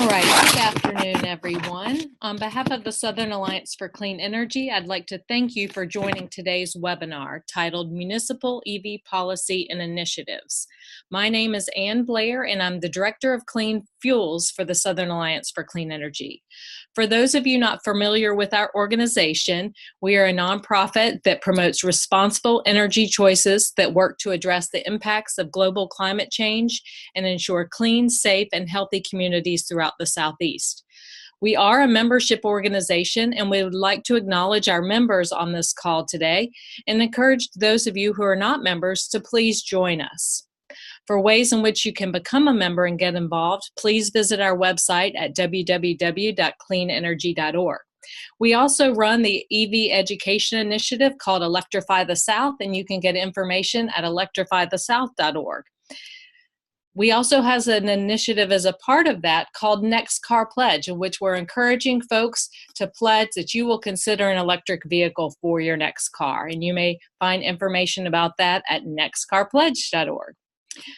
All right, good afternoon, everyone. On behalf of the Southern Alliance for Clean Energy, I'd like to thank you for joining today's webinar titled Municipal EV Policy and Initiatives. My name is Ann Blair, and I'm the Director of Clean Fuels for the Southern Alliance for Clean Energy. For those of you not familiar with our organization, we are a nonprofit that promotes responsible energy choices that work to address the impacts of global climate change and ensure clean, safe, and healthy communities throughout the Southeast. We are a membership organization, and we would like to acknowledge our members on this call today and encourage those of you who are not members to please join us. For ways in which you can become a member and get involved, please visit our website at www.cleanenergy.org. We also run the EV education initiative called Electrify the South, and you can get information at electrifythesouth.org. We also have an initiative as a part of that called Next Car Pledge, in which we're encouraging folks to pledge that you will consider an electric vehicle for your next car. And you may find information about that at nextcarpledge.org.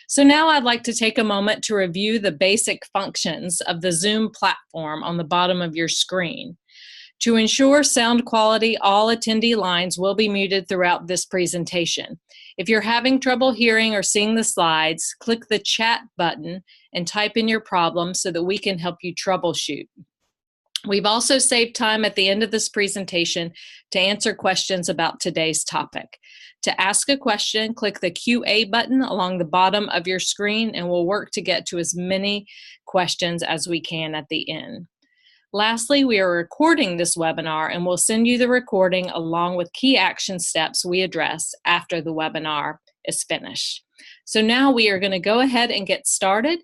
So now I'd like to take a moment to review the basic functions of the Zoom platform on the bottom of your screen. To ensure sound quality, all attendee lines will be muted throughout this presentation. If you're having trouble hearing or seeing the slides, click the chat button and type in your problem so that we can help you troubleshoot. We've also saved time at the end of this presentation to answer questions about today's topic. To ask a question, click the QA button along the bottom of your screen, and we'll work to get to as many questions as we can at the end. Lastly, we are recording this webinar, and we'll send you the recording along with key action steps we address after the webinar is finished. So now we are going to go ahead and get started.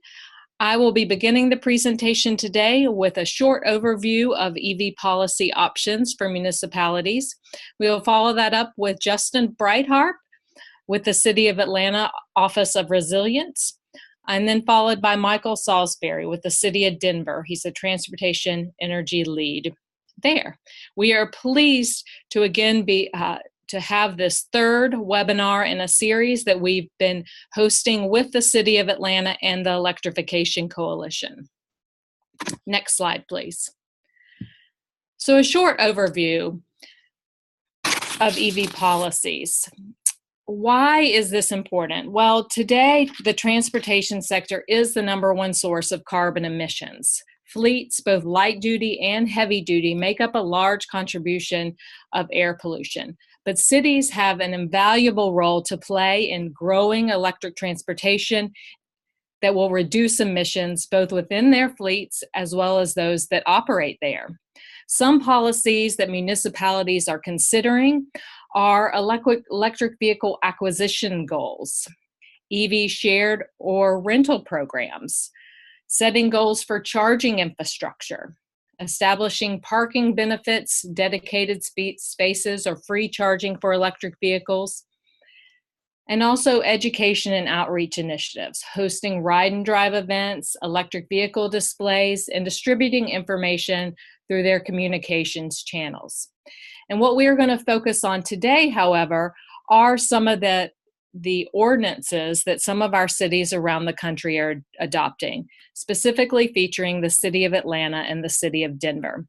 I will be beginning the presentation today with a short overview of EV policy options for municipalities. We will follow that up with Justin Breithart with the City of Atlanta Office of Resilience, and then followed by Michael Salisbury with the City of Denver. He's a transportation energy lead there. We are pleased to again to have this third webinar in a series that we've been hosting with the City of Atlanta and the Electrification Coalition. Next slide, please. So a short overview of EV policies. Why is this important? Well, today, the transportation sector is the #1 source of carbon emissions. Fleets, both light duty and heavy duty, make up a large contribution of air pollution. But cities have an invaluable role to play in growing electric transportation that will reduce emissions both within their fleets as well as those that operate there. Some policies that municipalities are considering are electric vehicle acquisition goals, EV shared or rental programs, setting goals for charging infrastructure, establishing parking benefits, dedicated spaces, or free charging for electric vehicles, and also education and outreach initiatives, hosting ride and drive events, electric vehicle displays, and distributing information through their communications channels. And what we are going to focus on today, however, are some of the ordinances that some of our cities around the country are adopting, specifically featuring the City of Atlanta and the City of Denver.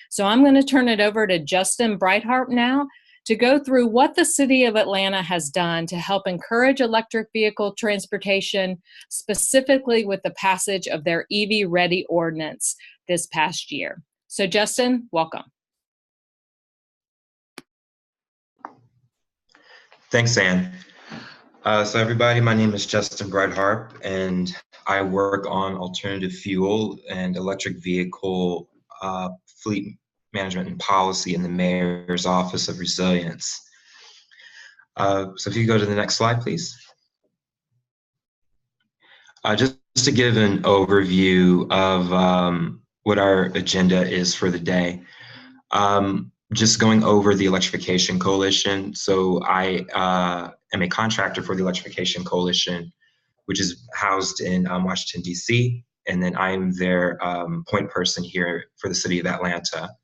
So I'm going to turn it over to Justin Breithart now to go through what the City of Atlanta has done to help encourage electric vehicle transportation, specifically with the passage of their EV Ready Ordinance this past year. So Justin, welcome. Thanks, Ann. So everybody, my name is Justin Breithart, and I work on alternative fuel and electric vehicle fleet management and policy in the Mayor's Office of Resilience. So if you go to the next slide, please. Just to give an overview of what our agenda is for the day. Just going over the Electrification Coalition. So I am a contractor for the Electrification Coalition, which is housed in Washington, D.C. And then I'm their point person here for the City of Atlanta.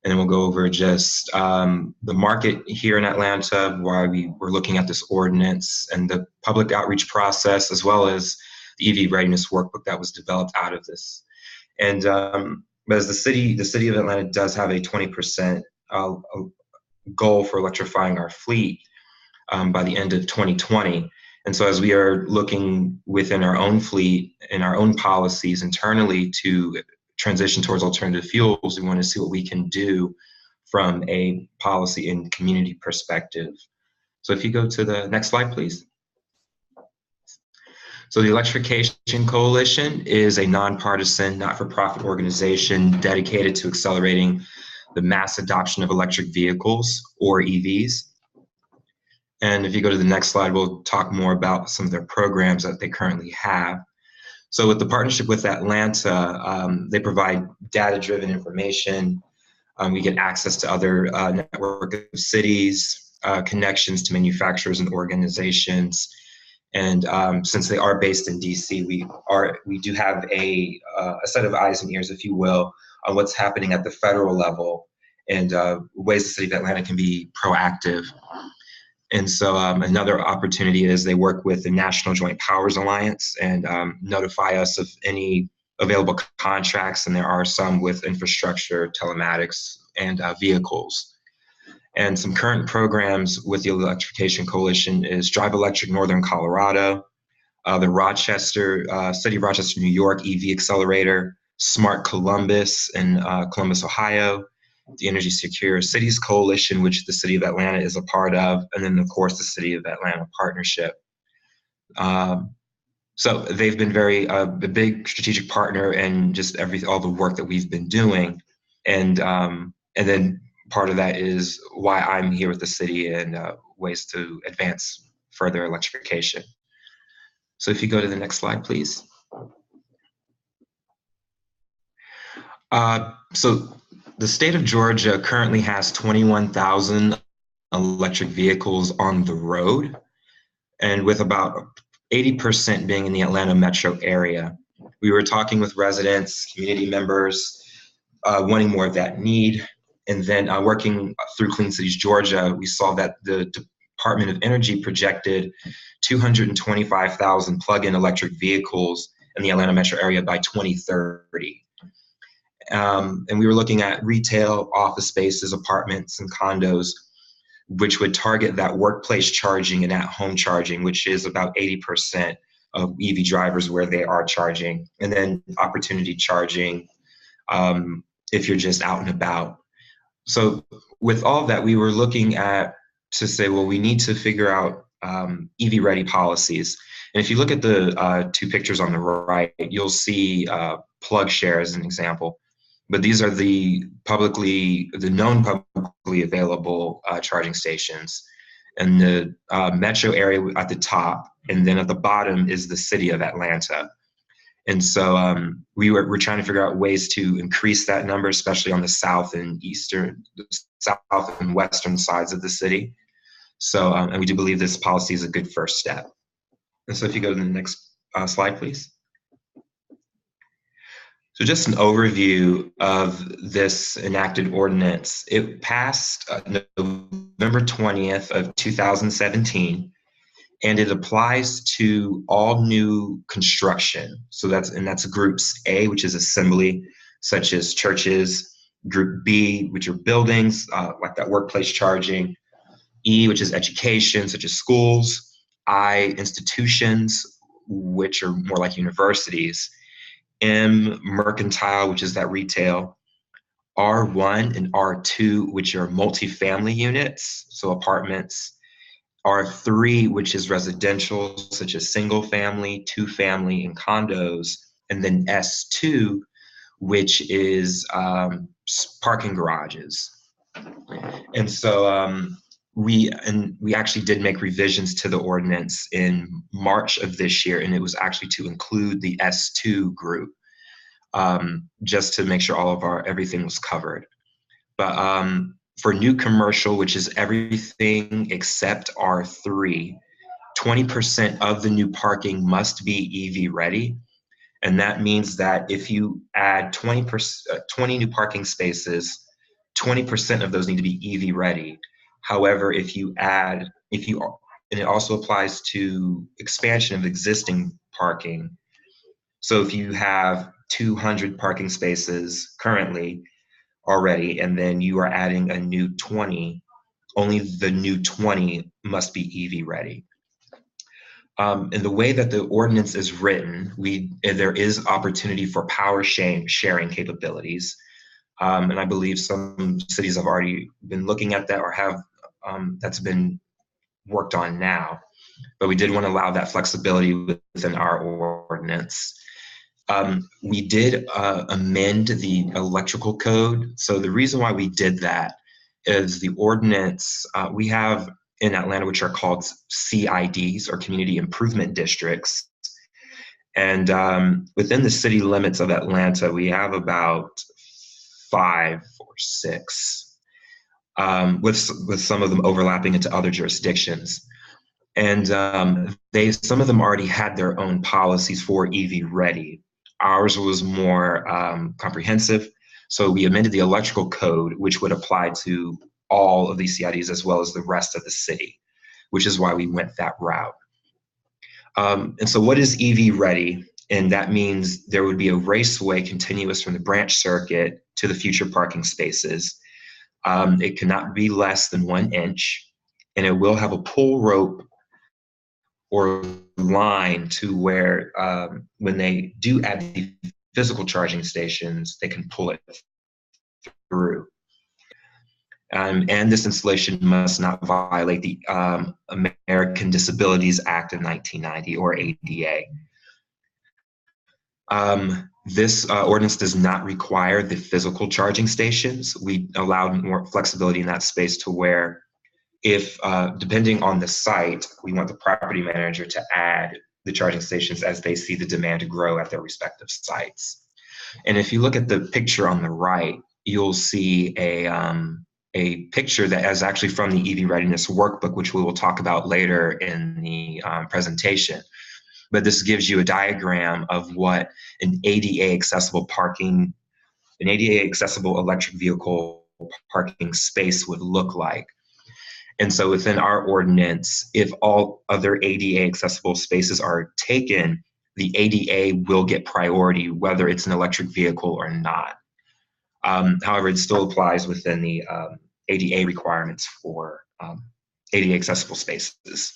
And then we'll go over just the market here in Atlanta, why we're looking at this ordinance and the public outreach process, as well as the EV Readiness Workbook that was developed out of this. And but as the city of Atlanta does have a 20% goal for electrifying our fleet by the end of 2020. And so as we are looking within our own fleet and our own policies internally to transition towards alternative fuels, we want to see what we can do from a policy and community perspective. So if you go to the next slide, please. So the Electrification Coalition is a nonpartisan, not-for-profit organization dedicated to accelerating the mass adoption of electric vehicles, or EVs. And if you go to the next slide, we'll talk more about some of their programs that they currently have. So with the partnership with Atlanta, they provide data-driven information. We get access to other network of cities, connections to manufacturers and organizations. And since they are based in DC, we do have a set of eyes and ears, if you will, on what's happening at the federal level and ways the city of Atlanta can be proactive. And so another opportunity is they work with the National Joint Powers Alliance and notify us of any available contracts, and there are some with infrastructure, telematics, and vehicles. And some current programs with the Electrification Coalition is Drive Electric Northern Colorado, the City of Rochester, New York EV Accelerator, Smart Columbus in Columbus, Ohio, the Energy Secure Cities Coalition, which the City of Atlanta is a part of, and then of course the City of Atlanta Partnership. So they've been a big strategic partner in just all the work that we've been doing, and then part of that is why I'm here with the city and ways to advance further electrification. So if you go to the next slide, please. So the state of Georgia currently has 21,000 electric vehicles on the road, and with about 80% being in the Atlanta metro area. We were talking with residents, community members, wanting more of that need. And then working through Clean Cities Georgia, we saw that the Department of Energy projected 225,000 plug-in electric vehicles in the Atlanta metro area by 2030. And we were looking at retail, office spaces, apartments, and condos, which would target that workplace charging and at-home charging, which is about 80% of EV drivers where they are charging, and then opportunity charging if you're just out and about. So with all of that, we were looking to say, well, we need to figure out EV-ready policies. And if you look at the two pictures on the right, you'll see PlugShare as an example. But these are the known publicly available charging stations. And the metro area at the top, and then at the bottom is the city of Atlanta. And so we're trying to figure out ways to increase that number, especially on the south and western sides of the city. So, and we do believe this policy is a good first step. And so if you go to the next slide, please. So just an overview of this enacted ordinance. It passed November 20th of 2017. And it applies to all new construction. So that's groups A, which is assembly, such as churches, group B, which are buildings, like that workplace charging, E, which is education, such as schools, I, institutions, which are more like universities, M, mercantile, which is that retail, R1 and R2, which are multifamily units, so apartments, R3, which is residential, such as single family, two family, and condos, and then S2, which is parking garages. And so we actually did make revisions to the ordinance in March of this year, and it was actually to include the S2 group, just to make sure everything was covered. But for new commercial, which is everything except R3, 20% of the new parking must be EV ready. And that means that if you add 20 new parking spaces, 20% of those need to be EV ready. However, and it also applies to expansion of existing parking. So if you have 200 parking spaces currently already, and then you are adding a new 20. Only the new 20 must be EV ready. And the way that the ordinance is written, there is opportunity for power sharing capabilities. And I believe some cities have already been looking at that or have, that's been worked on now. But we did want to allow that flexibility within our ordinance. We did amend the electrical code. So the reason why we did that is the ordinance, we have in Atlanta, which are called CIDs, or Community Improvement Districts. And within the city limits of Atlanta, we have about 5 or 6, with some of them overlapping into other jurisdictions. And some of them already had their own policies for EV ready. Ours was more comprehensive. So we amended the electrical code, which would apply to all of these CIDs as well as the rest of the city, which is why we went that route. And so what is EV ready? And that means there would be a raceway continuous from the branch circuit to the future parking spaces. It cannot be less than 1 inch, and it will have a pull rope or line to where when they do add the physical charging stations, they can pull it through. And this installation must not violate the American Disabilities Act of 1990 or ADA. This ordinance does not require the physical charging stations. We allowed more flexibility in that space to where if, depending on the site, we want the property manager to add the charging stations as they see the demand grow at their respective sites. And if you look at the picture on the right, you'll see a picture that is actually from the EV Readiness Workbook, which we will talk about later in the presentation. But this gives you a diagram of what an ADA accessible electric vehicle parking space would look like. And so within our ordinance, if all other ADA accessible spaces are taken, the ADA will get priority, whether it's an electric vehicle or not. However, it still applies within the ADA requirements for ADA accessible spaces.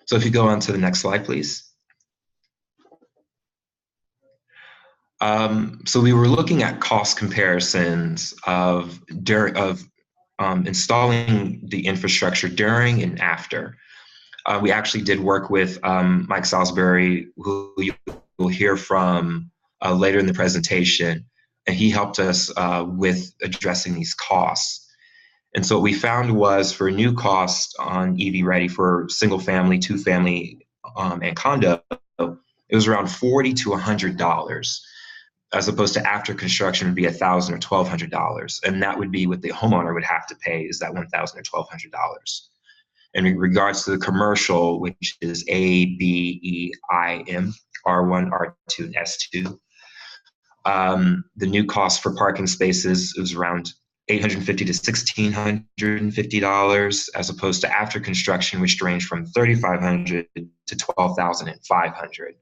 So if you go on to the next slide, please. So we were looking at cost comparisons of installing the infrastructure during and after. We actually did work with Mike Salisbury, who you will hear from later in the presentation, and he helped us with addressing these costs. And so what we found was for new costs on EV ready for single family, 2-family, and condo, it was around $40 to $100, as opposed to after construction would be $1,000 or $1,200. And that would be what the homeowner would have to pay, is that $1,000 or $1,200. And in regards to the commercial, which is A, B, E, I, M, R1, R2, and S2, the new cost for parking spaces was around $850 to $1,650, as opposed to after construction, which ranged from $3,500 to $12,500.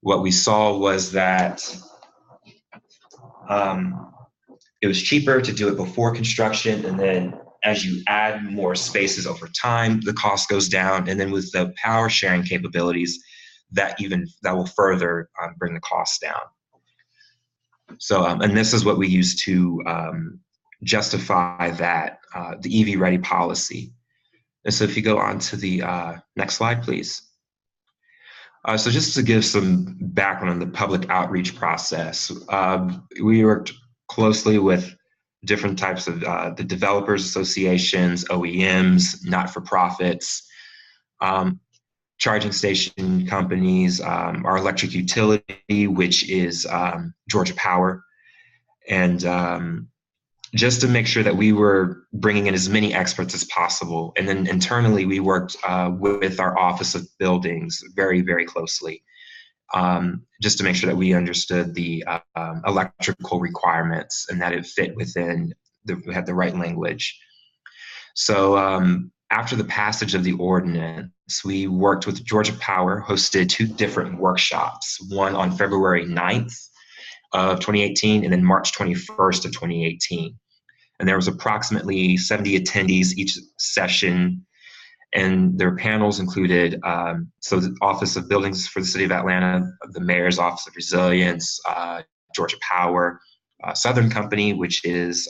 What we saw was that it was cheaper to do it before construction, and then as you add more spaces over time, the cost goes down, and then with the power sharing capabilities, that will further bring the cost down. So, and this is what we use to justify that, the EV ready policy. And so if you go on to the next slide, please. So just to give some background on the public outreach process, we worked closely with different types of the developers associations, OEMs, not-for-profits, charging station companies, our electric utility, which is Georgia Power, and just to make sure that we were bringing in as many experts as possible. And then internally, we worked with our Office of Buildings very, very closely, just to make sure that we understood the electrical requirements and that it fit within, we had the right language. So after the passage of the ordinance, we worked with Georgia Power, hosted 2 different workshops, one on February 9th of 2018 and then March 21st of 2018. And there was approximately 70 attendees each session, and their panels included so the Office of Buildings for the City of Atlanta, the Mayor's Office of Resilience, Georgia Power, Southern Company, which is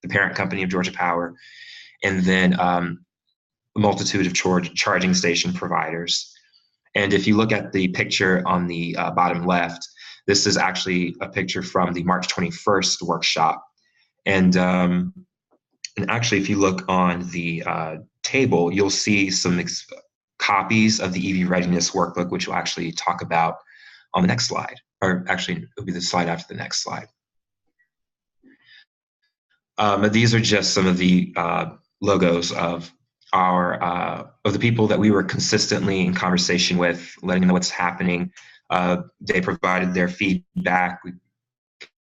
the parent company of Georgia Power, and then a multitude of charging station providers. And if you look at the picture on the bottom left, this is actually a picture from the March 21st workshop. And actually, if you look on the table, you'll see some copies of the Evie Readiness Workbook, which we'll actually talk about on the next slide, or actually it'll be the slide after the next slide. These are just some of the logos of the people that we were consistently in conversation with, letting them know what's happening. They provided their feedback. We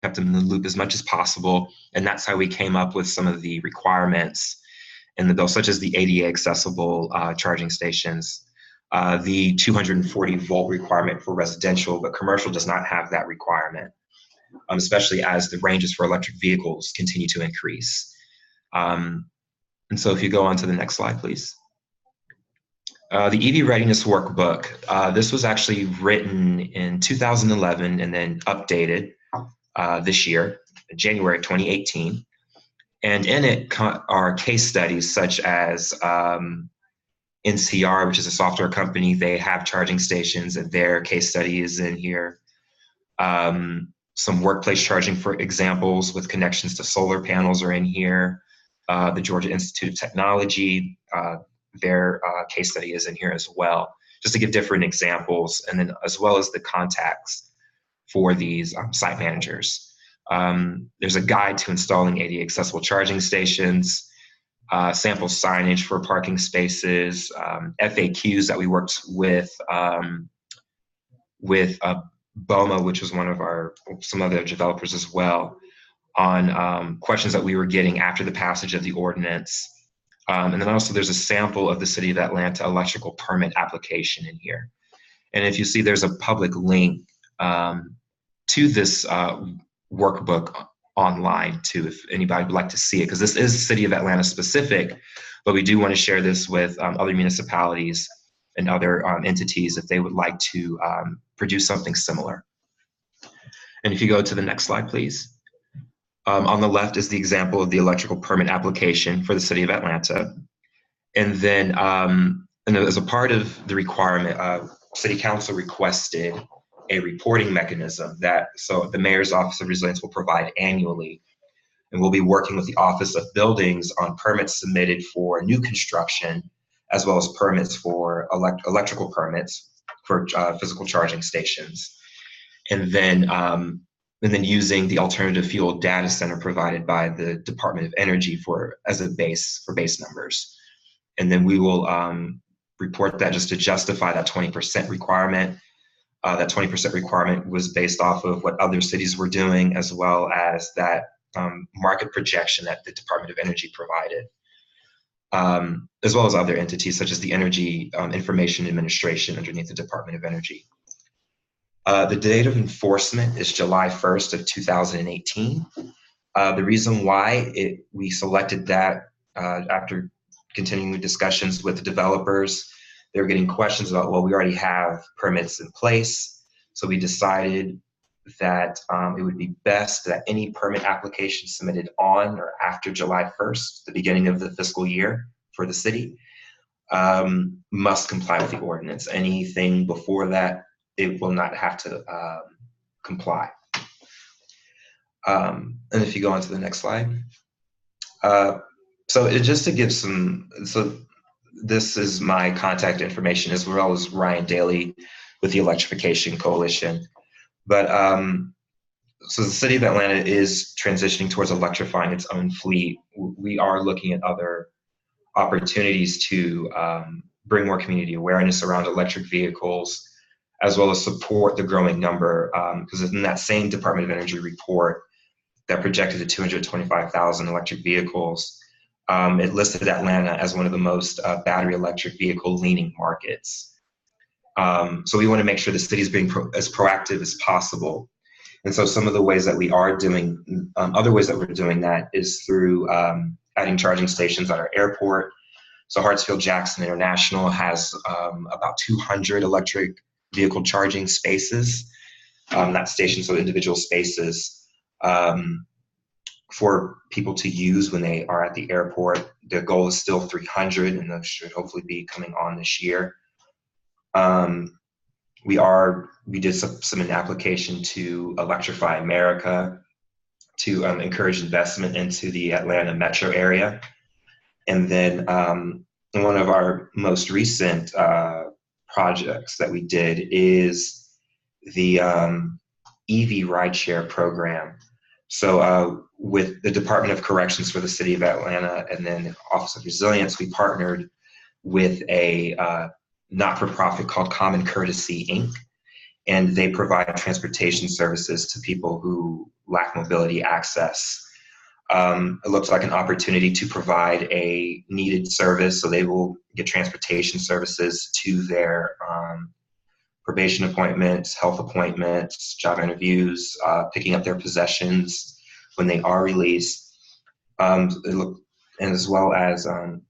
kept them in the loop as much as possible, and that's how we came up with some of the requirements in the bill, such as the ADA accessible charging stations, the 240 volt requirement for residential, but commercial does not have that requirement, especially as the ranges for electric vehicles continue to increase. And so if you go on to the next slide, please. The Evie Readiness Workbook, this was actually written in 2011 and then updated this year, January 2018. And in it are case studies such as NCR, which is a software company. They have charging stations, and their case study is in here. Some workplace charging, for examples, with connections to solar panels are in here. The Georgia Institute of Technology, their case study is in here as well, just to give different examples, and then as well as the contacts for these site managers. There's a guide to installing ADA accessible charging stations, sample signage for parking spaces, FAQs that we worked with BOMA, which was some other developers as well, on questions that we were getting after the passage of the ordinance. And then also there's a sample of the City of Atlanta electrical permit application in here. And if you see, there's a public link to this workbook online too, if anybody would like to see it, because this is City of Atlanta specific, but we do want to share this with other municipalities and other entities if they would like to produce something similar. And if you go to the next slide, please. On the left is the example of the electrical permit application for the City of Atlanta. And then as a part of the requirement, City Council requested a reporting mechanism so the Mayor's Office of Resilience will provide annually. And we'll be working with the Office of Buildings on permits submitted for new construction, as well as permits for electrical permits for physical charging stations. And then using the alternative fuel data center provided by the Department of Energy as a base for base numbers. And then we will report that just to justify that 20% requirement. That 20% requirement was based off of what other cities were doing, as well as that market projection that the Department of Energy provided, as well as other entities such as the Energy Information Administration underneath the Department of Energy. The date of enforcement is July 1st of 2018. The reason why we selected that after continuing discussions with the developers, they were getting questions about, well, we already have permits in place. So we decided that it would be best that any permit application submitted on or after July 1st, the beginning of the fiscal year for the city, must comply with the ordinance. Anything before that, it will not have to comply. And if you go on to the next slide. Just to give this is my contact information, as well as Ryan Daly with the Electrification Coalition. But so the City of Atlanta is transitioning towards electrifying its own fleet. We are looking at other opportunities to bring more community awareness around electric vehicles, as well as support the growing number, because in that same Department of Energy report that projected the 225,000 electric vehicles, it listed Atlanta as one of the most battery electric vehicle leaning markets. So we want to make sure the city is being as proactive as possible. And so some of the ways that we are doing, other ways that we're doing that is through adding charging stations at our airport. So Hartsfield-Jackson International has about 200 electric vehicle charging spaces, not stations, so individual spaces for people to use when they are at the airport. The goal is still 300, and those should hopefully be coming on this year. We did submit an application to Electrify America to encourage investment into the Atlanta metro area. And then one of our most recent projects that we did is the Evie Rideshare Program. So with the Department of Corrections for the City of Atlanta and then Office of Resilience, we partnered with a not-for-profit called Common Courtesy, Inc., and they provide transportation services to people who lack mobility access. It looks like an opportunity to provide a needed service, so they will get transportation services to their probation appointments, health appointments, job interviews, picking up their possessions when they are released, and as well as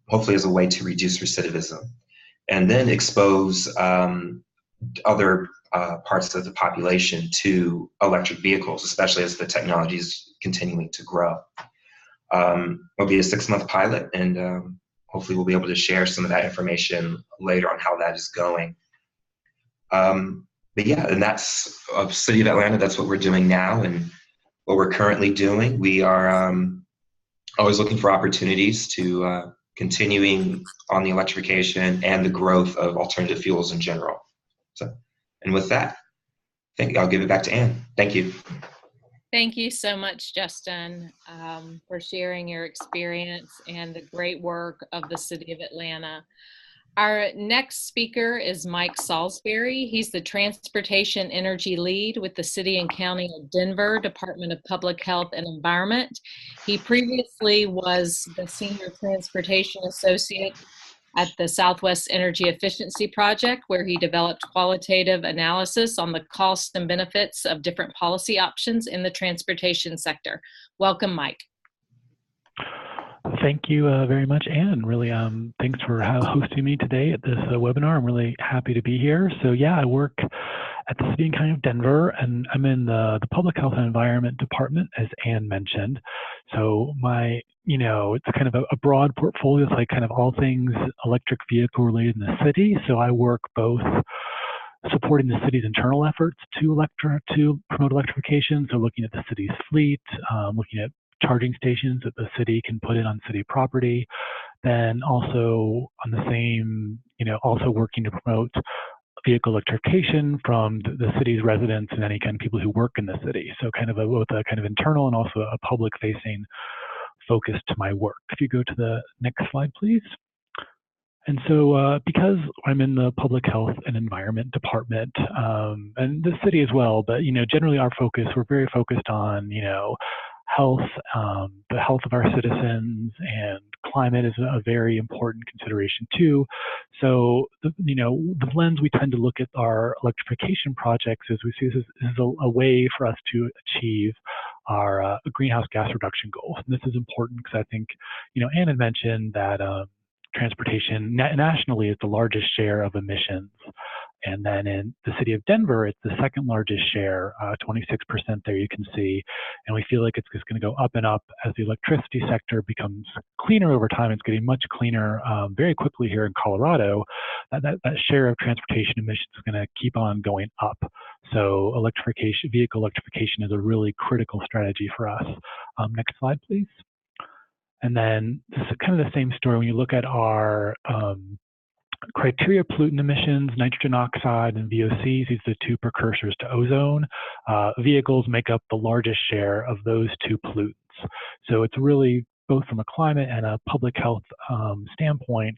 hopefully as a way to reduce recidivism, and then expose other parts of the population to electric vehicles, especially as the technology is continuing to grow. It'll be a 6-month pilot, and hopefully we'll be able to share some of that information later on how that is going. But yeah, and that's City of Atlanta. That's what we're doing now and what we're currently doing. We are always looking for opportunities to continuing on the electrification and the growth of alternative fuels in general. So, and with that, I think I'll give it back to Ann. Thank you. Thank you so much, Justin, for sharing your experience and the great work of the City of Atlanta. Our next speaker is Mike Salisbury. He's the Transportation Energy Lead with the City and County of Denver, Department of Public Health and Environment. He previously was the Senior Transportation Associate at the Southwest Energy Efficiency Project, where he developed qualitative analysis on the costs and benefits of different policy options in the transportation sector. Welcome, Mike. Thank you very much, Ann. Really, thanks for hosting me today at this webinar. I'm really happy to be here. So yeah, I work at the City and County of Denver, and I'm in the Public Health and Environment Department, as Ann mentioned. So it's kind of a broad portfolio. It's like kind of all things electric vehicle related in the city. So I work both supporting the city's internal efforts to promote electrification. So looking at the city's fleet, looking at charging stations that the city can put in on city property, then also on the same, also working to promote vehicle electrification from the city's residents and any kind of people who work in the city. So kind of both a kind of internal and also a public facing focus to my work. If you go to the next slide, please. And so because I'm in the Public Health and Environment Department, and the city as well, but generally we're very focused on health, the health of our citizens, and climate is a very important consideration too. So the lens we tend to look at our electrification projects is we see this as a way for us to achieve our greenhouse gas reduction goals. And this is important because I think Ann had mentioned that transportation nationally is the largest share of emissions. And then in the city of Denver, it's the second largest share, 26% there you can see. And we feel like it's just going to go up and up as the electricity sector becomes cleaner over time. It's getting much cleaner very quickly here in Colorado. That share of transportation emissions is going to keep on going up. So vehicle electrification is a really critical strategy for us. Next slide, please. And then this is kind of the same story when you look at our criteria pollutant emissions, nitrogen oxide and VOCs. These are the two precursors to ozone. Vehicles make up the largest share of those two pollutants. So it's really, both from a climate and a public health standpoint,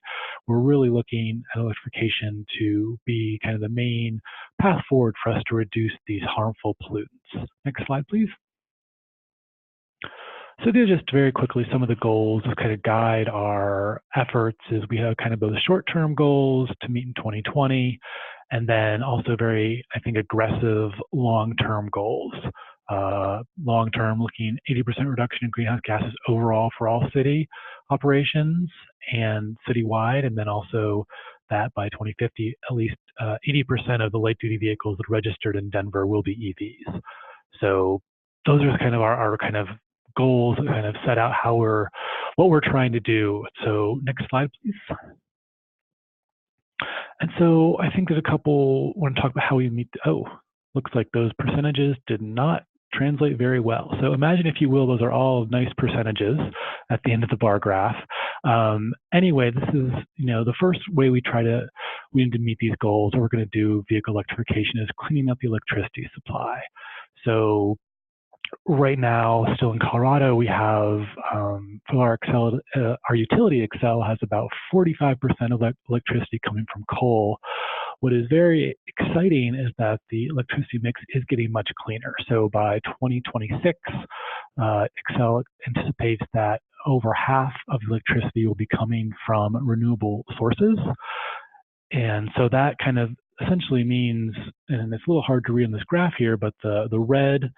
we're really looking at electrification to be kind of the main path forward for us to reduce these harmful pollutants. Next slide, please. So these are just very quickly some of the goals that kind of guide our efforts. Is we have kind of those short-term goals to meet in 2020, and then also very, I think, aggressive long-term goals. Long-term, looking 80% reduction in greenhouse gases overall for all city operations and citywide, and then also that by 2050, at least 80% of the light-duty vehicles that are registered in Denver will be EVs. So those are kind of our kind of goals that kind of set out what we're trying to do. So next slide, please. And so I think there's a couple, I want to talk about how we meet, looks like those percentages did not translate very well. So imagine, if you will, those are all nice percentages at the end of the bar graph. Anyway, this is, the first way we need to meet these goals, or we're going to do vehicle electrification, is cleaning up the electricity supply. So right now, still in Colorado, we have, for our utility Xcel has about 45% of electricity coming from coal. What is very exciting is that the electricity mix is getting much cleaner. So by 2026, Xcel anticipates that over half of electricity will be coming from renewable sources. And so that kind of essentially means, and it's a little hard to read on this graph here, but the red,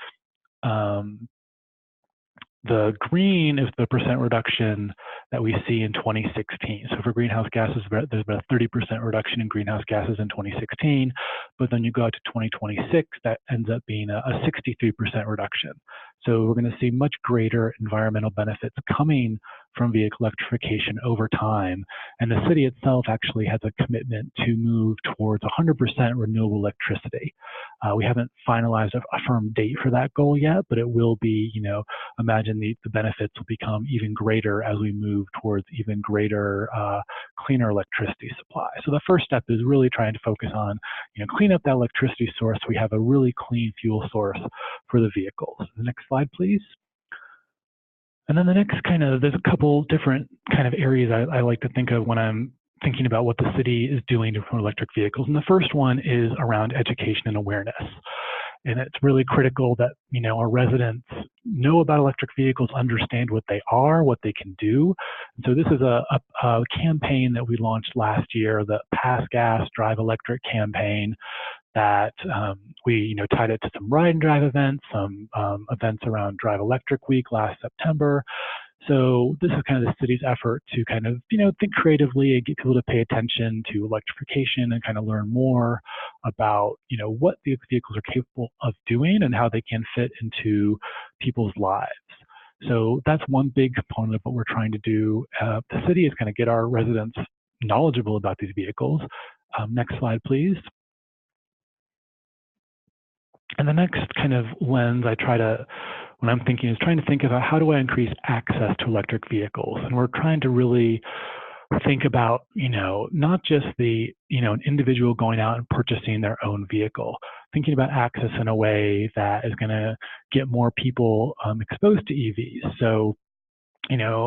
the green is the percent reduction that we see in 2016. So for greenhouse gases, there's about a 30% reduction in greenhouse gases in 2016, but then you go out to 2026, that ends up being a 63% reduction. So we're going to see much greater environmental benefits coming from vehicle electrification over time. And the city itself actually has a commitment to move towards 100% renewable electricity. We haven't finalized a firm date for that goal yet, but it will be, imagine the benefits will become even greater as we move towards even greater cleaner electricity supply. So the first step is really trying to focus on, clean up that electricity source so we have a really clean fuel source for the vehicles. The next slide, please. And then the next there's a couple different kind of areas I like to think of when I'm thinking about what the city is doing to promote electric vehicles. And the first one is around education and awareness. And it's really critical that, our residents know about electric vehicles, understand what they are, what they can do. And so this is a campaign that we launched last year, the Pass Gas, Drive Electric campaign, that we tied it to some ride and drive events, some events around Drive Electric Week last September. So this is kind of the city's effort to kind of, think creatively and get people to pay attention to electrification and kind of learn more about, what these vehicles are capable of doing and how they can fit into people's lives. So that's one big component of what we're trying to do. The city is kind of get our residents knowledgeable about these vehicles. Next slide, please. And the next kind of lens when I'm thinking, is trying to think about how do I increase access to electric vehicles? And we're trying to really think about, not just the, an individual going out and purchasing their own vehicle, thinking about access in a way that is going to get more people exposed to EVs. So,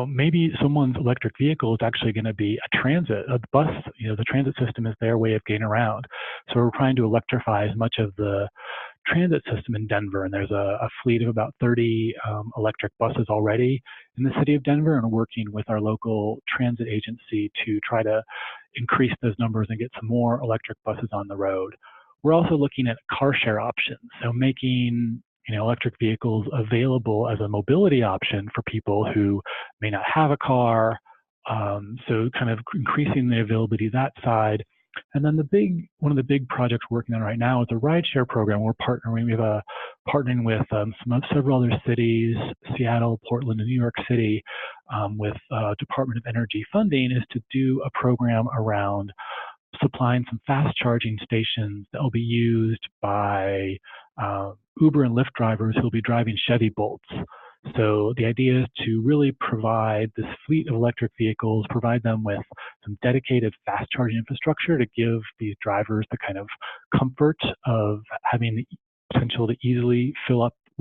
maybe someone's electric vehicle is actually going to be a bus, the transit system is their way of getting around. So we're trying to electrify as much of the transit system in Denver, and there's a fleet of about 30 electric buses already in the city of Denver, and working with our local transit agency to try to increase those numbers and get some more electric buses on the road. We're also looking at car share options, so making electric vehicles available as a mobility option for people who may not have a car, so kind of increasing the availability that side. And then one of the big projects we're working on right now is a Rideshare Program. We're partnering with several other cities, Seattle, Portland, and New York City, with Department of Energy funding, is to do a program around supplying some fast charging stations that will be used by Uber and Lyft drivers who will be driving Chevy Bolts. So the idea is to really provide this fleet of electric vehicles, provide them with some dedicated fast charging infrastructure to give these drivers the kind of comfort of having the potential to easily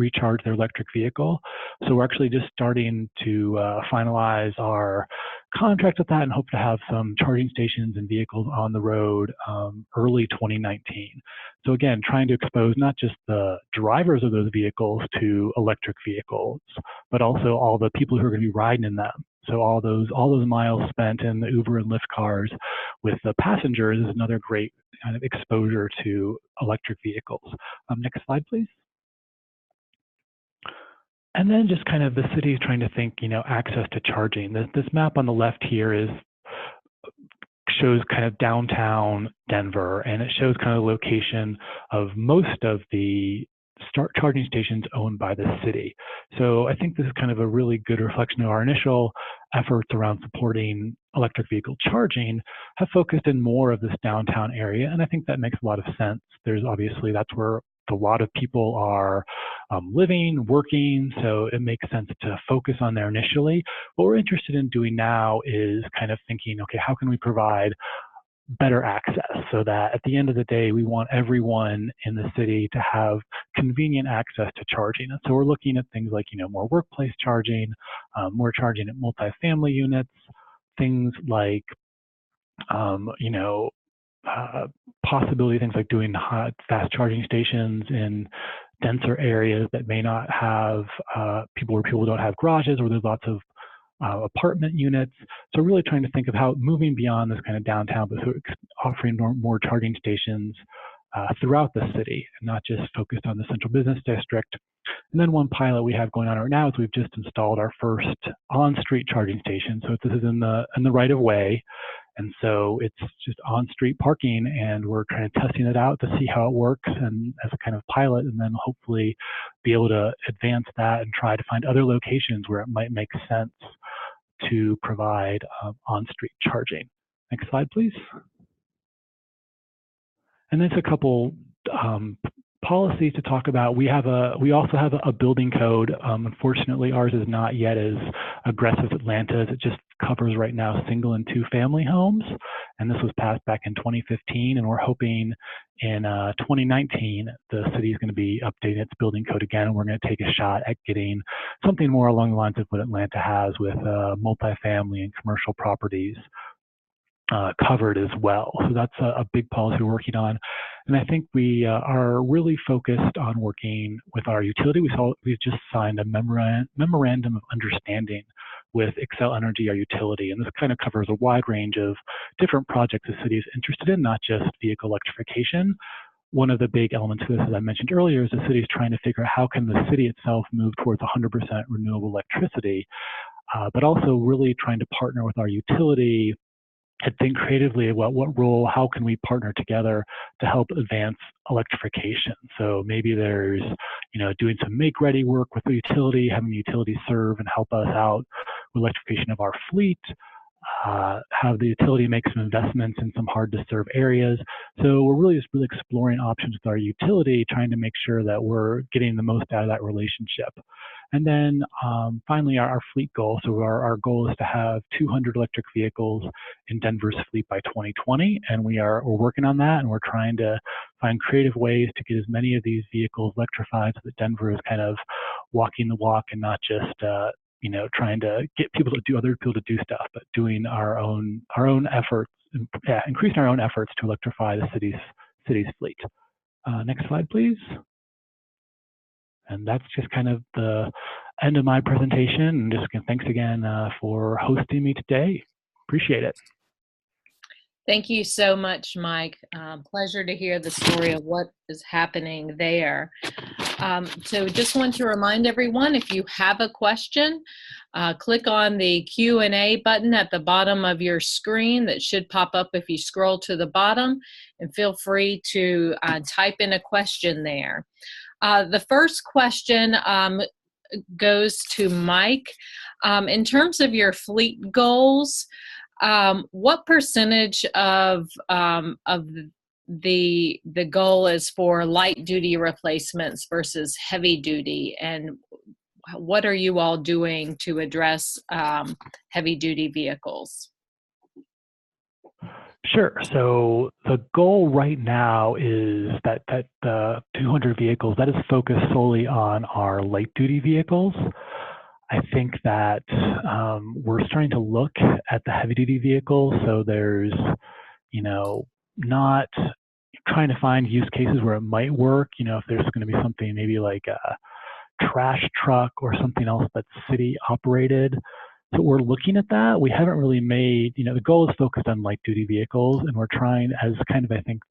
recharge their electric vehicle. So we're actually just starting to finalize our contract with that and hope to have some charging stations and vehicles on the road early 2019. So again, trying to expose not just the drivers of those vehicles to electric vehicles, but also all the people who are going to be riding in them. So all those miles spent in the Uber and Lyft cars with the passengers is another great kind of exposure to electric vehicles. Next slide, please. And then just kind of the city is trying to think, access to charging. This map on the left here shows kind of downtown Denver, and it shows kind of the location of most of the charging stations owned by the city. So I think this is kind of a really good reflection of our initial efforts around supporting electric vehicle charging have focused in more of this downtown area, and I think that makes a lot of sense. That's where a lot of people are living, working, so it makes sense to focus on there initially. What we're interested in doing now is kind of thinking, okay, how can we provide better access so that at the end of the day, we want everyone in the city to have convenient access to charging. And so we're looking at things like, more workplace charging, more charging at multifamily units, things like, possibility things like doing fast charging stations in denser areas that may not have people don't have garages, or there's lots of apartment units. So really trying to think of how moving beyond this kind of downtown, but offering more charging stations throughout the city, and not just focused on the central business district. And then one pilot we have going on right now is we've just installed our first on-street charging station. So this is in the right of way. And so it's just on-street parking, and we're kind of testing it out to see how it works and as a kind of pilot, and then hopefully be able to advance that and try to find other locations where it might make sense to provide on-street charging. Next slide, please. And then a couple policies to talk about. We also have a building code. Unfortunately, ours is not yet as aggressive as Atlanta's. It just covers right now single and two family homes. And this was passed back in 2015. And we're hoping in 2019, the city is going to be updating its building code again. And we're going to take a shot at getting something more along the lines of what Atlanta has with multifamily and commercial properties covered as well. So that's a big policy we're working on. And I think we are really focused on working with our utility. We've just signed a memorandum of understanding with Xcel Energy, our utility. And this kind of covers a wide range of different projects the city is interested in, not just vehicle electrification. One of the big elements of this, as I mentioned earlier, is the city is trying to figure out how can the city itself move towards 100% renewable electricity, but also really trying to partner with our utility and think creatively about what role, how can we partner together to help advance electrification. So maybe there's, doing some make-ready work with the utility, having the utility serve and help us out with electrification of our fleet, have the utility make some investments in some hard-to-serve areas. So we're really exploring options with our utility, trying to make sure that we're getting the most out of that relationship. And then finally, our fleet goal. So our goal is to have 200 electric vehicles in Denver's fleet by 2020, and we're working on that, and we're trying to find creative ways to get as many of these vehicles electrified so that Denver is kind of walking the walk and not just trying to get other people to do stuff, but doing our own efforts, increasing our own efforts to electrify the city's fleet. Next slide, please. And that's just kind of the end of my presentation. And just thanks again for hosting me today. Appreciate it. Thank you so much, Mike. Pleasure to hear the story of what is happening there. So just want to remind everyone, if you have a question, click on the Q&A button at the bottom of your screen that should pop up if you scroll to the bottom, and feel free to type in a question there. The first question goes to Mike. In terms of your fleet goals, what percentage of the goal is for light duty replacements versus heavy duty, and what are you all doing to address heavy duty vehicles? Sure. So the goal right now is that the 200 vehicles, that is focused solely on our light duty vehicles. I think that we're starting to look at the heavy duty vehicles. So there's, not trying to find use cases where it might work. If there's going to be something maybe like a trash truck or something else that's city operated. So we're looking at that. We haven't really made, the goal is focused on light duty vehicles, and we're trying as kind of, I think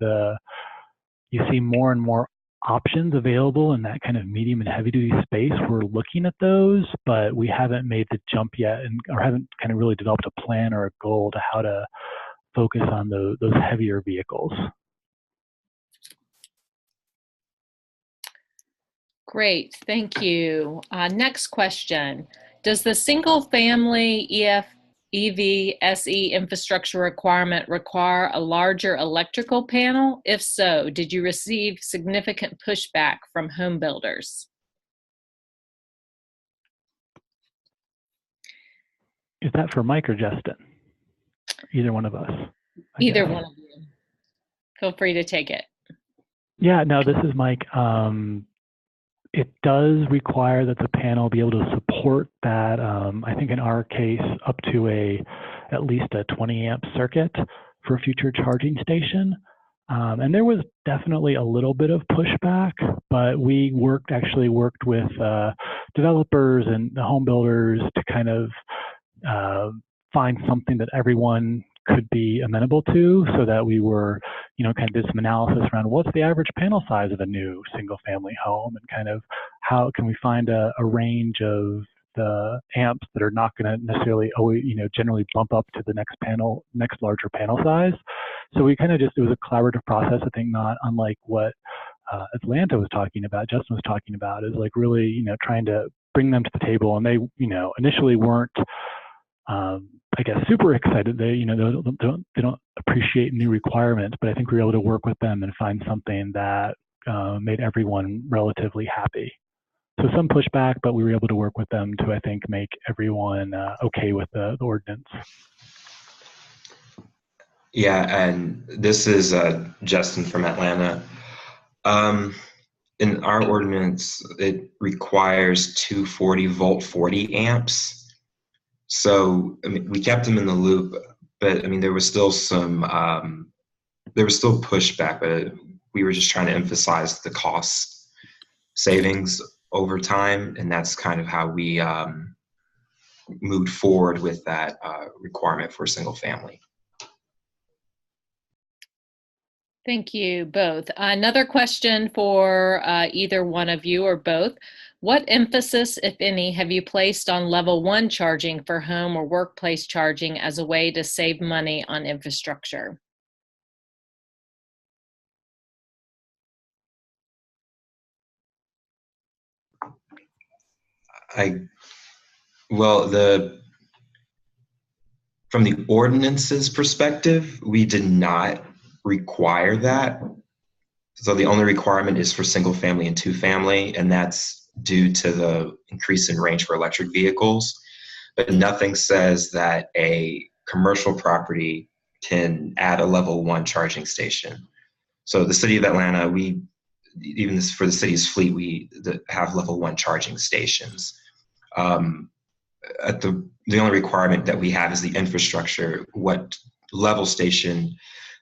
you see more and more options available in that kind of medium and heavy duty space. We're looking at those, but we haven't made the jump yet or haven't kind of really developed a plan or a goal to how to focus on those heavier vehicles. Great, thank you. Next question. Does the single family EV SE infrastructure requirement require a larger electrical panel? If so, did you receive significant pushback from home builders? Is that for Mike or Justin? Either one of us. Either one of you. Feel free to take it. Yeah, no, this is Mike. It does require that the panel be able to support that, I think in our case, up to at least a 20 amp circuit for a future charging station. And there was definitely a little bit of pushback, but we actually worked with developers and the home builders to kind of find something that everyone could be amenable to, so that we were, kind of did some analysis around what's the average panel size of a new single family home, and kind of how can we find a range of the amps that are not going to necessarily always, generally bump up to the next larger panel size. So we kind of it was a collaborative process, I think, not unlike what Atlanta was talking about, Justin was talking about, is like really, trying to bring them to the table. And they, initially weren't, I guess, super excited. They, they don't appreciate new requirements, but I think we were able to work with them and find something that made everyone relatively happy. So some pushback, but we were able to work with them to, I think, make everyone okay with the ordinance. Yeah, and this is Justin from Atlanta. In our ordinance, it requires 240 volt 40 amps. So, I mean, we kept them in the loop, but I mean, there was still pushback, but we were just trying to emphasize the cost savings over time, and that's kind of how we moved forward with that requirement for single family. Thank you both. Another question for either one of you or both. What emphasis, if any, have you placed on level 1 charging for home or workplace charging as a way to save money on infrastructure? From the ordinance's perspective, we did not require that. So the only requirement is for single family and 2 family, and that's due to the increase in range for electric vehicles. But nothing says that a commercial property can add a level 1 charging station. So the city of Atlanta, for the city's fleet, we have level 1 charging stations. The only requirement that we have is the infrastructure. What level station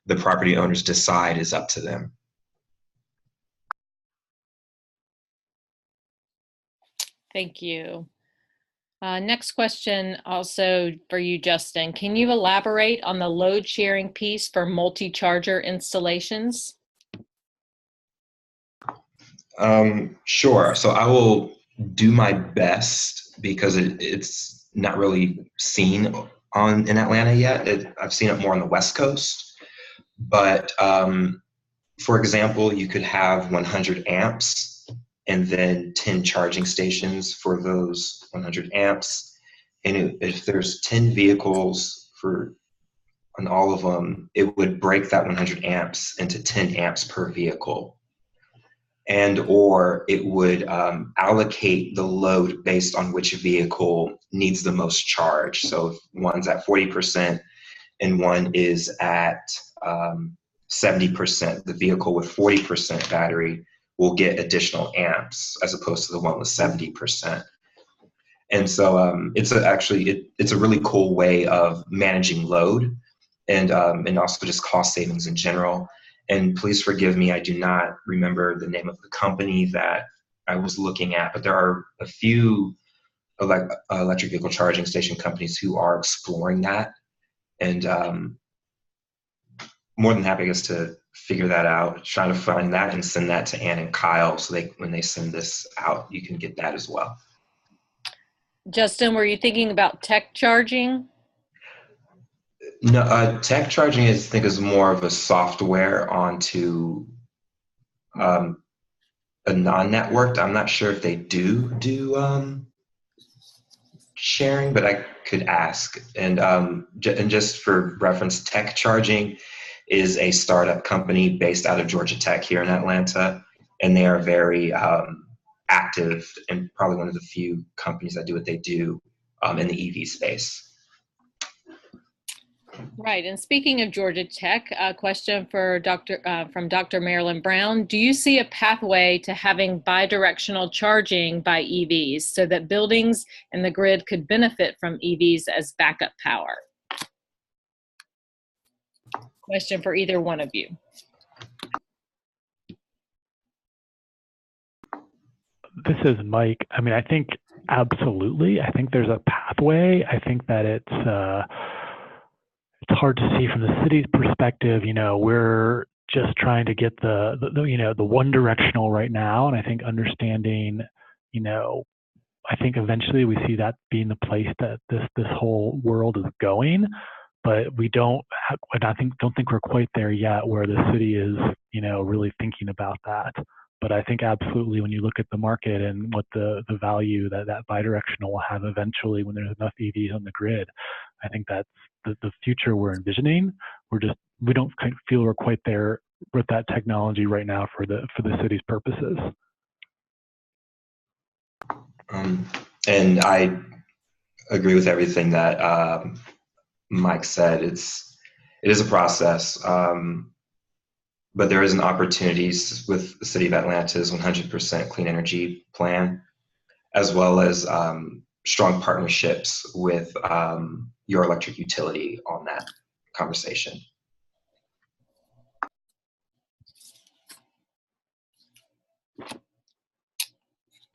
the property owners decide is up to them. Thank you. Next question also for you, Justin. Can you elaborate on the load sharing piece for multi-charger installations? Sure. So I will do my best, because it's not really seen in Atlanta yet. I've seen it more on the West Coast. But for example, you could have 100 amps and then 10 charging stations for those 100 amps. And if there's 10 vehicles on all of them, it would break that 100 amps into 10 amps per vehicle. And or it would allocate the load based on which vehicle needs the most charge. So if one's at 40%, and one is at 70%. The vehicle with 40% battery will get additional amps as opposed to the one with 70%. And so it's a really cool way of managing load and also just cost savings in general. And please forgive me, I do not remember the name of the company that I was looking at, but there are a few electric vehicle charging station companies who are exploring that. And more than happy, I guess, to figure that out, trying to find that and send that to Ann and Kyle so when they send this out, you can get that as well. Justin, were you thinking about tech charging? No, tech charging I think is more of a software onto a non-networked. I'm not sure if they do sharing, but I could ask. And just for reference, tech charging is a startup company based out of Georgia Tech here in Atlanta, and they are very active and probably one of the few companies that do what they do in the EV space. Right. And speaking of Georgia Tech, a question for from Dr. Marilyn Brown. Do you see a pathway to having bi-directional charging by EVs so that buildings and the grid could benefit from EVs as backup power? Question for either one of you. This is Mike. I mean, I think absolutely. I think there's a pathway. I think that it's hard to see from the city's perspective. You know, we're just trying to get the one directional right now, and I think understanding, you know, I think eventually we see that being the place that this whole world is going, but we don't think we're quite there yet where the city is, you know, really thinking about that. But I think absolutely when you look at the market and what the value that bidirectional will have eventually when there's enough EVs on the grid, I think that's the future we're envisioning. We don't feel we're quite there with that technology right now for the city's purposes. And I agree with everything that Mike said. It is a process. But there is an opportunity with the City of Atlanta's 100% clean energy plan, as well as strong partnerships with your electric utility on that conversation.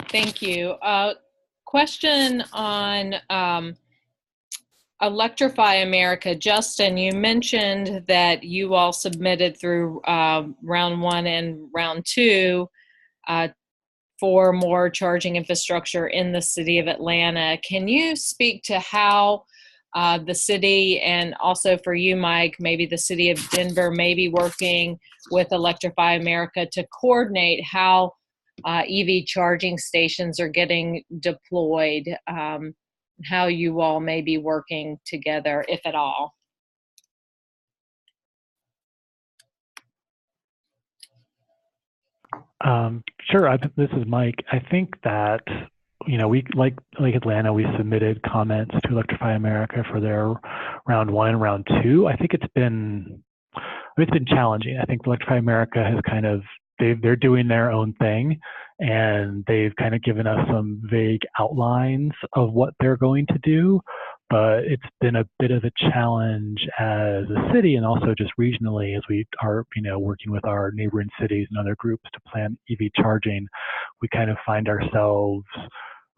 Thank you. Question on Electrify America. Justin, you mentioned that you all submitted through round 1 and round 2 for more charging infrastructure in the city of Atlanta. Can you speak to how the city, and also for you, Mike, maybe the city of Denver may be working with Electrify America to coordinate how EV charging stations are getting deployed? How you all may be working together, if at all. Sure. This is Mike. I think that, you know, we like Atlanta, we submitted comments to Electrify America for their round 1 and round 2. I think it's been challenging. I think Electrify America has kind of they're doing their own thing, and they've kind of given us some vague outlines of what they're going to do, but it's been a bit of a challenge as a city and also just regionally as we are, you know, working with our neighboring cities and other groups to plan EV charging. We kind of find ourselves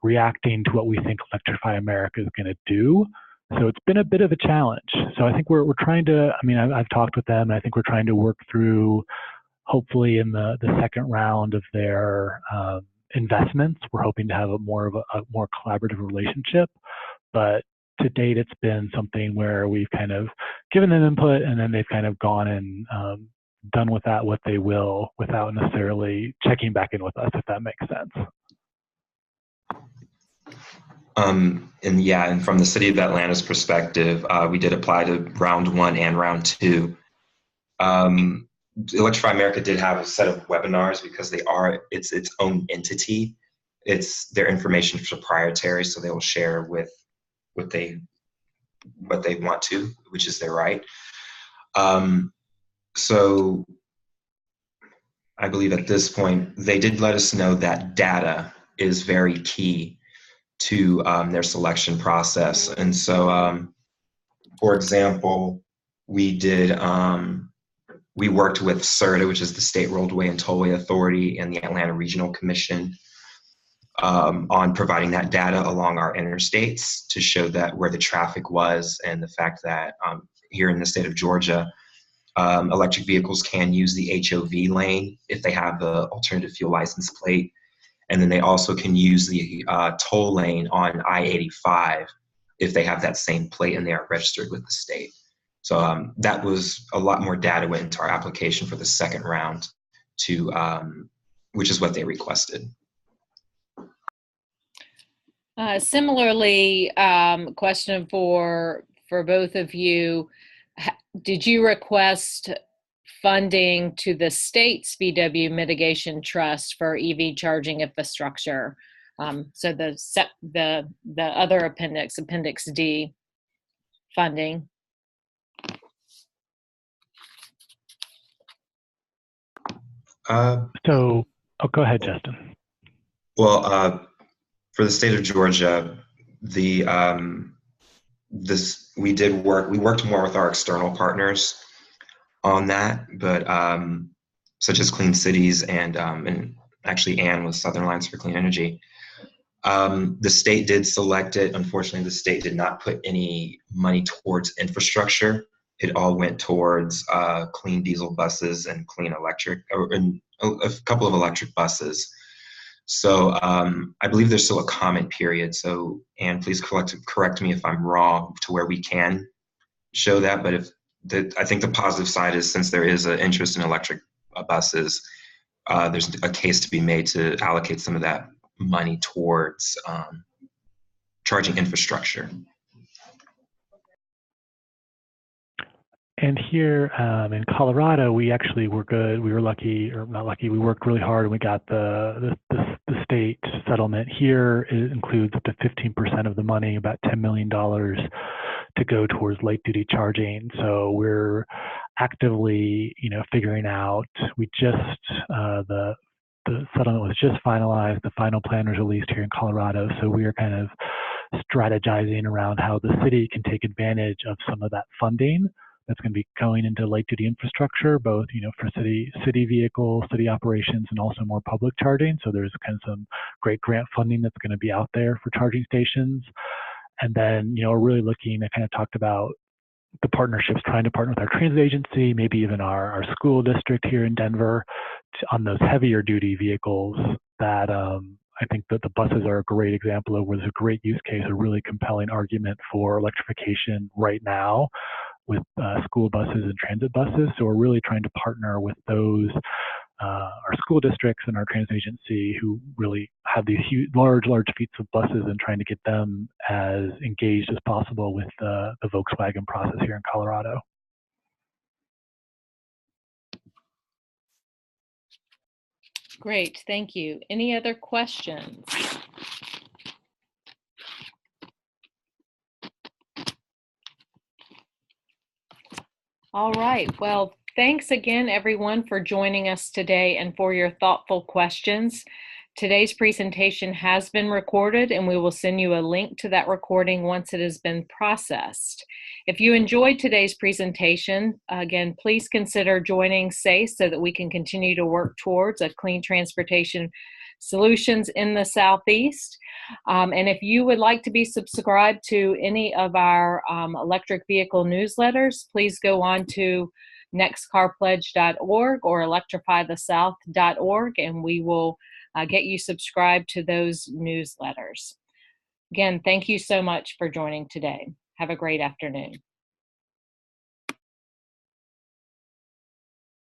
reacting to what we think Electrify America is going to do. So it's been a bit of a challenge. So I think we're trying to, I mean, I've talked with them, and I think we're trying to work through, hopefully in the second round of their investments, we're hoping to have a more collaborative relationship. But to date, it's been something where we've kind of given them input, and then they've kind of gone and done with that what they will without necessarily checking back in with us, if that makes sense. And from the City of Atlanta's perspective, we did apply to round 1 and round 2. Electrify America did have a set of webinars because it's its own entity. Their information is proprietary, so they will share with what they what they want to, which is their right. So I believe at this point, they did let us know that data is very key to their selection process. And so, for example, we worked with SRTA, which is the State Roadway and Tollway Authority, and the Atlanta Regional Commission on providing that data along our interstates to show that where the traffic was, and the fact that here in the state of Georgia, electric vehicles can use the HOV lane if they have the alternative fuel license plate. And then they also can use the toll lane on I-85 if they have that same plate and they are registered with the state. So that was a lot more data went into our application for the second round, which is what they requested. Similarly, question for both of you. Did you request funding to the state's VW Mitigation Trust for EV charging infrastructure? So the other Appendix D funding. Go ahead, Justin. Well, for the state of Georgia, we worked more with our external partners on that, but such as Clean Cities and actually Ann with Southern Alliance for Clean Energy. The state did select it. Unfortunately, the state did not put any money towards infrastructure. It all went towards clean diesel buses and clean electric, and a couple of electric buses. So I believe there's still a comment period. So Ann, please correct me if I'm wrong, to where we can show that. But I think the positive side is, since there is an interest in electric buses, there's a case to be made to allocate some of that money towards charging infrastructure. And here in Colorado, we actually were good. We were lucky, or not lucky. We worked really hard, and we got the state settlement. Here it includes up to 15% of the money, about $10 million, to go towards light duty charging. So we're actively, figuring out. We just the settlement was just finalized. The final plan was released here in Colorado. So we are kind of strategizing around how the city can take advantage of some of that funding that's going to be going into light duty infrastructure, both for city vehicles, city operations, and also more public charging. So there's kind of some great grant funding that's going to be out there for charging stations. And then we're really looking. I kind of talked about the partnerships, trying to partner with our transit agency, maybe even our school district here in Denver, on those heavier duty vehicles that I think that the buses are a great example of, where there's a great use case, a really compelling argument for electrification right now with school buses and transit buses. So we're really trying to partner with those, our school districts and our transit agency, who really have these huge, large fleets of buses, and trying to get them as engaged as possible with the Volkswagen process here in Colorado. Great, thank you. Any other questions? All right, well, thanks again, everyone, for joining us today and for your thoughtful questions. Today's presentation has been recorded, and we will send you a link to that recording once it has been processed. If you enjoyed today's presentation, again, please consider joining SACE so that we can continue to work towards a clean transportation solutions in the Southeast. And if you would like to be subscribed to any of our electric vehicle newsletters, please go on to nextcarpledge.org or electrifythesouth.org, and we will get you subscribed to those newsletters. Again, thank you so much for joining today. Have a great afternoon.